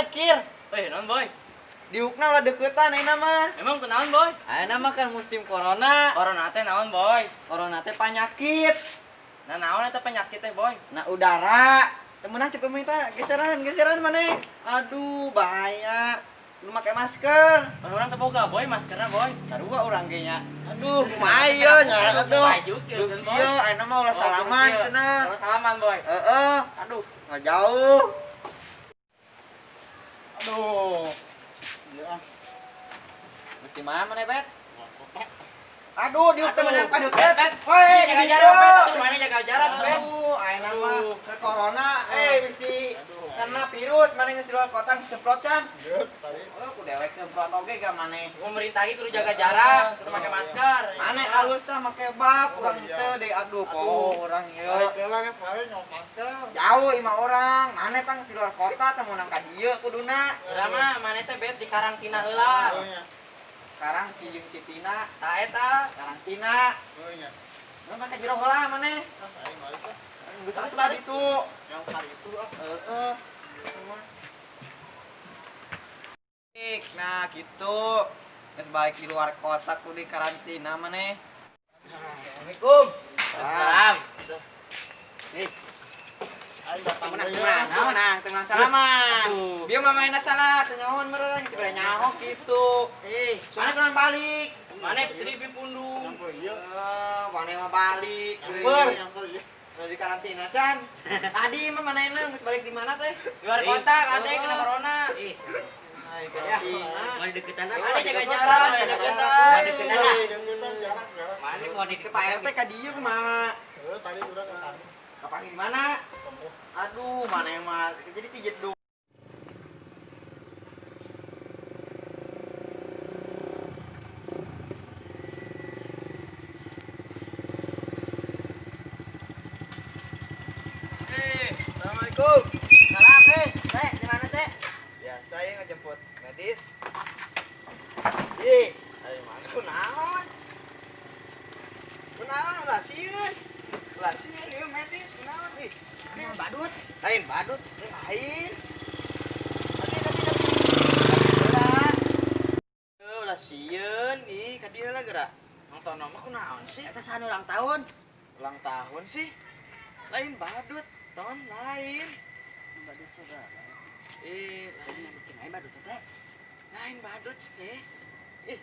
Kir. Naon boy? Diukna ulah deketan ayeuna mah. Emang teu naon boy? Ayeuna mah kan musim corona. Corona teh naon boy? Corona teh penyakit. Nah naon eta penyakit teh boy? Nah udara. Temenah cek pemerintah geseran maneh. Aduh bahaya. Lu make masker. Urang teu boga boy maskerna boy. Sarua urang ge nya. Aduh kumaha ieu nya. Aduh. Ieu ayeuna mah ulah salaman cenah. Salaman boy. Heeh. Aduh, Ngajauh. Aduh. Ya. Mesti mana maneh bet? Aduh, diuk teh maneh ka deuket. Bet. Woi, Jaga jarak bet, atuh mana jaga jarak bet. Aduh, ayeuna mah ke corona bisi Aduh. karena virus maneh geus di luar kota semprot can. Geus tadi. Oh, ku dewek semprot oge ga maneh. Pemerintah ge kudu jaga jarak, kudu pakai masker. Maneh alus teh make bak, urang teu deui aduh poho urang ieu. Baik lah geus kali nyok masker. Jauh imah orang, maneh tang di luar kota teh meunang ka dieu kuduna. Urang mah maneh teh bet di karantina heula. Oh nya. Sekarang si Jung Citina, Tah eta karantina. Oh nya. Lu make jero heula maneh. Ah, aing balik teh. Geus asup itu. Yang hari itu ah. Heeh. Nah gitu. Geus balik di luar kota ku di karantina maneh. Assalamualaikum. Salam. Nih, Aing datang menang deui. menang, tenang salaman. Aduh. Bieu mah maena salah, teu nyahoan meureun, sebenarnya nyaho kitu. Soalnya kurang balik. Maneh tadi pipundung. Nyamper ieu. Maneh mah balik. Nyamper ieu. Udah di karantina can. Tadi mah manehna geus balik di mana teh? Di luar kota ade kena corona. Di karantina. Mau deketan Ada jaga jarak, mau ada deketan. deketan. Deketan jarak. Maneh mau Ke Pak RT ka dieu kumaha? Heuh, tadi udah kan. Kapan di mana? Aduh, maneh mah jadi pijet dulu. Assalamualaikum. Salam, Teh, di mana, Teh? Ya, saya ngejemput medis. Ih, dari mana? Kunaon? Kunaon ulah sieun? Ulah sieun ieu medis kunaon? Ih, ini mah badut. Lain badut, lain. Ulah. Ulah sieun, ih, ka dieu lah geura. Nonton mah kunaon sih? Eta sahan ulang tahun. Ulang tahun sih. Lain badut, ton lain. Badut saudara. Lain. Bikin aja badut Teh. Lain badut sih. Ih.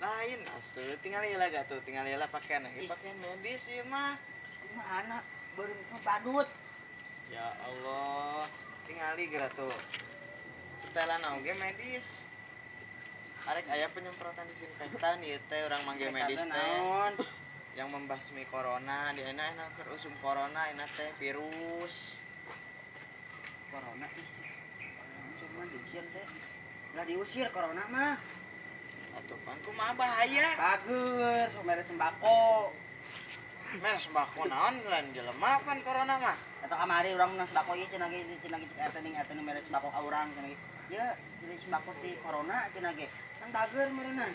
Lain asuh tinggal ieu gak tuh, tinggal ieu pakaian pakaian medis ieu mah. Mana? Baru itu badut. Ya Allah, tingali geura tuh. Setelan oge medis. Arek aya penyemprotan disinfektan ieu teh urang mangge medis teh. Yang membasmi corona, di enak keur usum corona enak teh virus. Corona ih. Cuma diusir Teh. Ulah diusir corona mah. Atuh pan kumaha bahaya. Bagus, mere sembako. Men sembako naon lain jelema pan corona mah. Eta kamari urang menang sembako ieu cenah ge eta ning mere sembako ka urang cenah ge. Ieu jadi sembako ti corona cenah ge. Kan dager meureunan.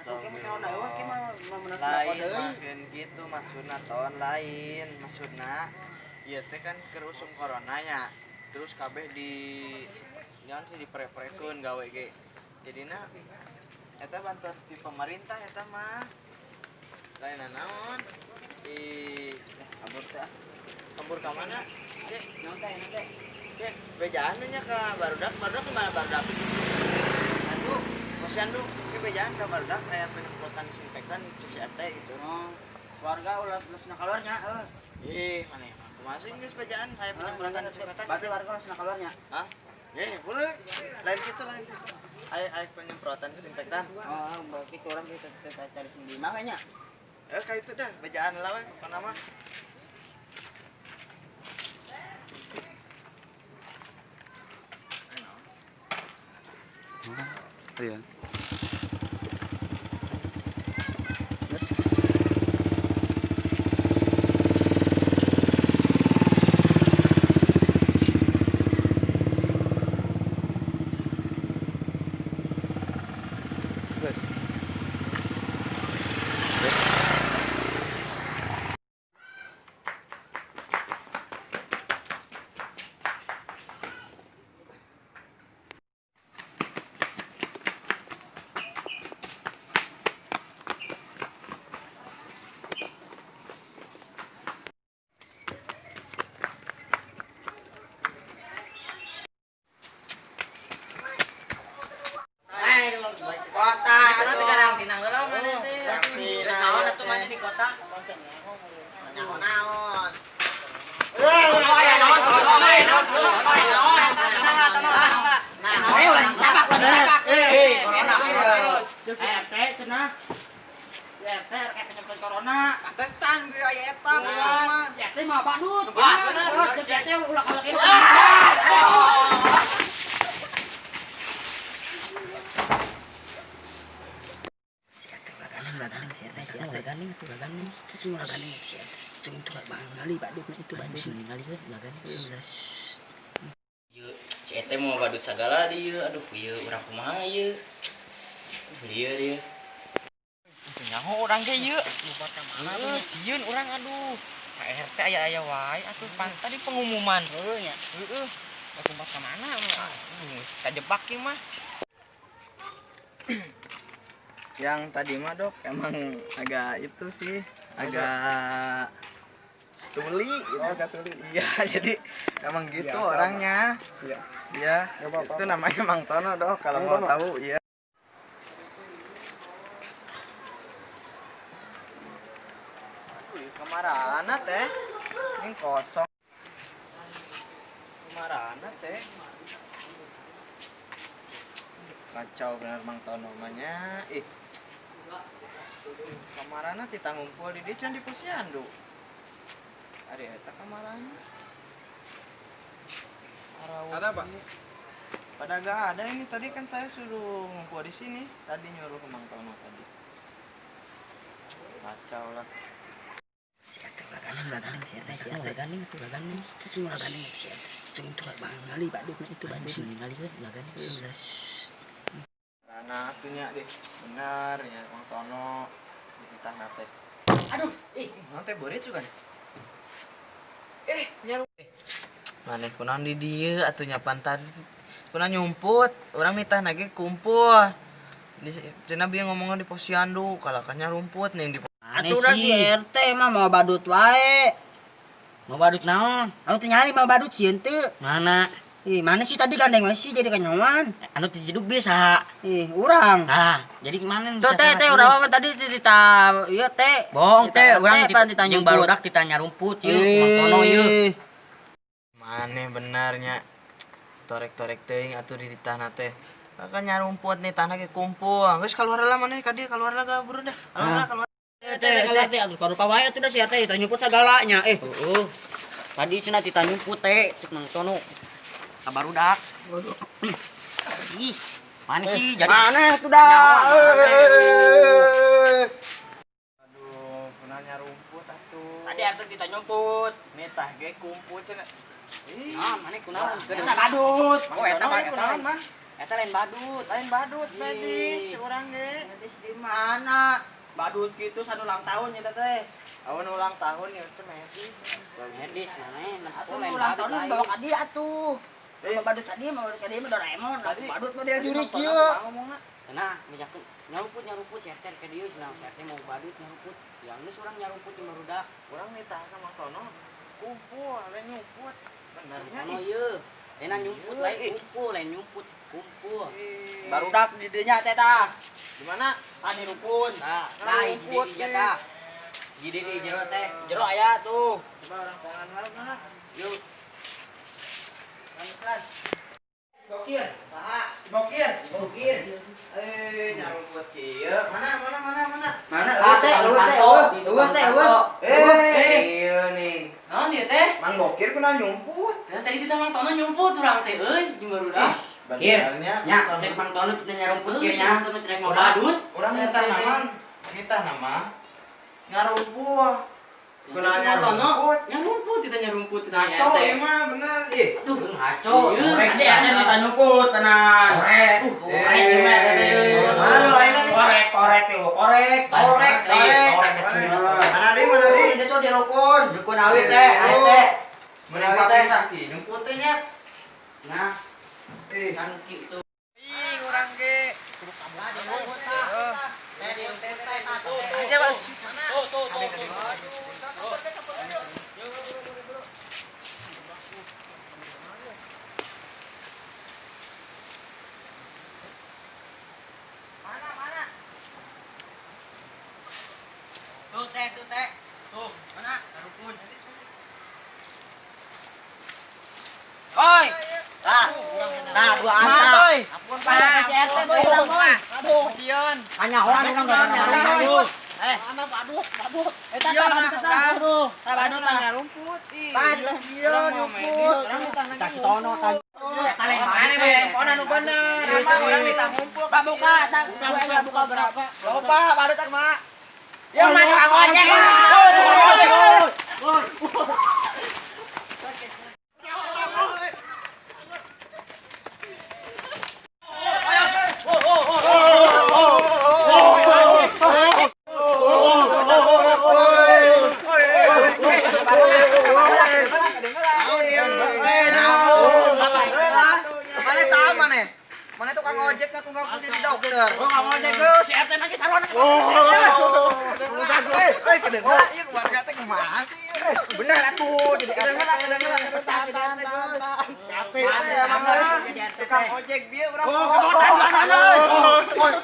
Atuh ge mah corona eueuh ge mah menang sembako Lain deui. makin gitu maksudna ton lain maksudna ieu teh kan keur usum corona nya. Terus kabeh di jangan sih dipre-prekeun gawe ge. Jadina eta bantuan ti pemerintah eta mah. Lain naon? Kabur teh. Kabur ka mana? Dek, Naon teh naon teh? dek, bejaan nya ka barudak ke mana barudak? Aduh, posyandu, ke bejaan ka barudak aya penyemprotan disinfektan cuci RT gitu. Oh, keluarga ulah sana keluarnya heuh. Ih, maneh mah kumaha sih geus bejaan aya penyemprotan disinfektan? Berarti warga ulah sana keluarnya. Hah? Boleh. Lain gitu, lain gitu. Aya penyemprotan disinfektan. Oh, berarti kurang kita cari di mana nya? Kayak itu dah, bejaan lah we, apa nama? Iya. ulah dicapak. RT cenah. RT rek penyemprot corona. Pantesan gue aya eta. Si RT mah badut. Si RT ulah kalau gitu. Si Ete mau badut segala dia, aduh ieu urang kumaha ieu. Lieu dia. Nyaho urang ge ieu. Sieun urang aduh. KRT aya wae atuh tadi pengumuman. Heuh nya. Heueuh. Tempat ka mana mah? Geus kajebak ieu mah. Yang tadi mah Dok emang agak itu sih, agak tuli gitu, agak tuli. Iya, jadi emang gitu orangnya. Iya. Iya. Itu namanya Mang Tono Dok kalau mau tahu ya. Kamarana teh. Ini kosong. Kamarana teh. Kacau bener Mang Tono namanya. Kamarana kita ngumpul di dican di posyandu. Ari eta kamarana. Ada apa? Pada gak ada ini tadi kan saya suruh ngumpul di sini. Tadi nyuruh ke Mang Tono tadi. Kacau lah. Karena punya deh, benar ya Mang Tono dititah nate. Aduh, nanti boret juga. Nyaru. Maneh kunaon di dieu atuh nyapan tadi. Kunaon nyumput, urang mitah nage kumpul. Di cenah bieu ngomongna di posyandu, kalakannya rumput nih di Atuh udah si RT mah mau badut wae. Mau badut naon? Anu teh nyari mau badut sieun teu. Mana? Mana sih tadi gandeng masih jadi kanyawan. Anu teh jedug biasa. Urang. Ah, jadi kemana? Tuh teh urang mah tadi cerita ieu teh. Bohong teh, urang ditanya barudak ditanya rumput yeuh, Mang Tono yeuh. Maneh benernya. Torek-torek teuing atuh di tanah teh. Kakak nyarumput nih tanah ge kumpul. Geus kaluar heula maneh ka dieu kaluar heula gabur dah. Keluar. Teh atuh karupa wae atuh da si RT ditanya nyumput sagalanya. Tadi cenah ditanya nyumput teh cek Mang Tono. Kabarudak. Waduh. Ih, mana sih jadi Mana tuh dah? Aduh, punanya rumput atuh. Tadi RT ditanya nyumput. Nitah ge kumpul cenah. Mana kunaon? Eta badut. Oh, eta mah. Eta lain badut. Lain badut medis urang ge. Medis di mana? Badut gitu sanu ulang tahun ya teh. Awan ulang tahun ya itu medis. medis mana? Atuh ulang tahun bawa ka dia atuh. Badut tadi mau ka dia mah Doraemon. Badut mah dia diri kieu. Ngomongna. Cenah ngejak nyarumput CRT ke dieu cenah CRT mau badut nyarumput. Yang geus urang nyarumput di barudak. Urang nitah ka Mang Tono. Kumpul, lain nyumput. Benernya Ono ieu. Lain nyumput lain kumpul, lain nyumput kumpul. Barudak di dieu nya teh tah. Di mana? Tadi rukun. Lain di dieu tah. Di jero teh. Jero aya tuh. Coba orang tangan laut mana? Yuk. Kan. Bokir. Saha? Bokir. Nyarumput kieu. Mana? Mana? Teh, Ieu nih. Naon ieu teh? Mang Bokir pernah nyumput. Tadi kita Mang Tono nyumput urang teh euy di barudak. Benernya. Nya, cek Mang Tono kita nyarumput kieu nya. Mang Tono cek mau badut. Urang nitah nama ngarumput. Kunanya rumput. Nyarumput kita nyarumput. Ngaco ieu mah bener. Aduh, ngaco. Tadi ada ditanya nyumput tenan. Korek. Korek gimana teh? Mana lu lainnya nih? Korek. Mana di? Ini tuh di rukun. Dukun awit teh, awit teh. Menempat pisah ki nyumput teh nya. Nah, kan kitu. Urang ge. Kudu kabur di Teh di teh tuh. Aja, Bang. Tuh. Mana? Tuh teh. Tuh, mana? Rukun. Oi. Nah, dua angka. Ampun Pak. Si RT boy hilang boy. Aduh, Dion. Hanya orang yang enggak Badut. Eta aduh. Badut tanya rumput. Iya, nyumput. Kasih tono tadi. Mana handphone anu bener. Apa orang minta ngumpul. Pak buka, buka berapa? Loba, badut tak mak. Ya mah tukang ojek. Mana tukang ojek ngaku ngaku jadi dokter. Oh, kamu aja tuh si RT lagi salon. Kedengeran, iya keluarga teh kumaha sih? Bener atuh, jadi kedengeran. Tukang ojek dia urang. Oh, kebotan.